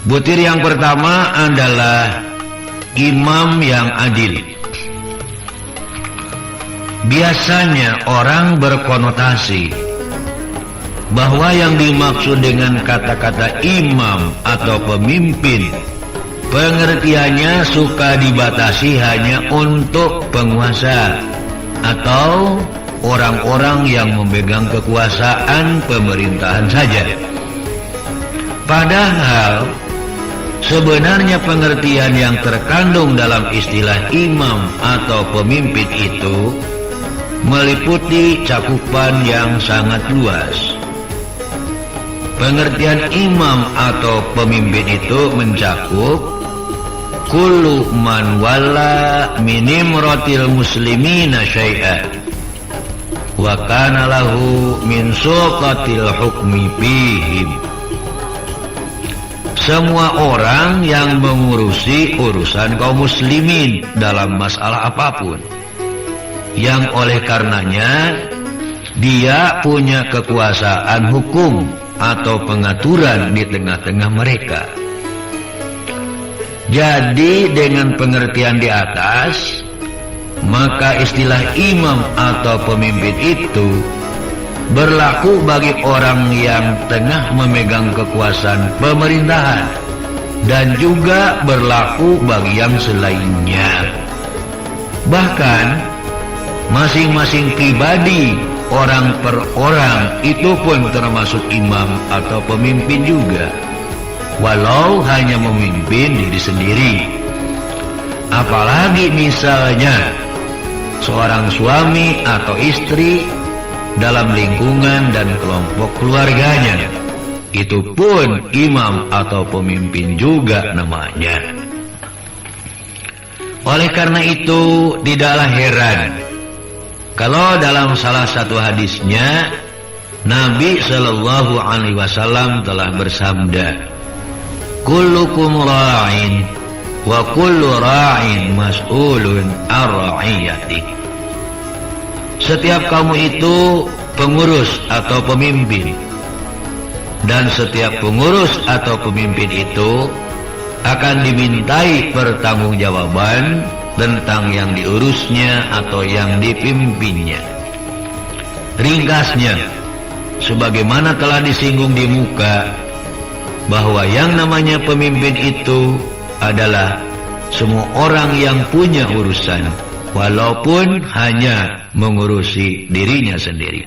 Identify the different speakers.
Speaker 1: Butir yang pertama adalah imam yang adil. Biasanya orang berkonotasi bahwa yang dimaksud dengan kata-kata imam atau pemimpin, pengertiannya suka dibatasi hanya untuk penguasa atau orang-orang yang memegang kekuasaan pemerintahan saja. Padahal sebenarnya pengertian yang terkandung dalam istilah imam atau pemimpin itu meliputi cakupan yang sangat luas. Pengertian imam atau pemimpin itu mencakup kullu man walla min imratil muslimina syai'an wa kana lahu min sultatil hukmi fihim. Semua orang yang mengurusi urusan kaum muslimin dalam masalah apapun, yang oleh karenanya dia punya kekuasaan hukum atau pengaturan di tengah-tengah mereka. Jadi dengan pengertian di atas, maka istilah imam atau pemimpin itu berlaku bagi orang yang tengah memegang kekuasaan pemerintahan, dan juga berlaku bagi yang selainnya. Bahkan masing-masing pribadi, orang per orang, itu pun termasuk imam atau pemimpin juga, walau hanya memimpin diri sendiri. Apalagi misalnya seorang suami atau istri dalam lingkungan dan kelompok keluarganya, itu pun imam atau pemimpin juga namanya. Oleh karena itu tidaklah heran kalau dalam salah satu hadisnya Nabi Shallallahu Alaihi Wasallam telah bersabda, kullukum ra'in wa kullu ra'in mas'ulun ar-ra'iyati. Setiap kamu itu pengurus atau pemimpin, dan setiap pengurus atau pemimpin itu akan dimintai pertanggungjawaban tentang yang diurusnya atau yang dipimpinnya. Ringkasnya, sebagaimana telah disinggung di muka, bahwa yang namanya pemimpin itu adalah semua orang yang punya urusan, walaupun hanya mengurusi dirinya sendiri.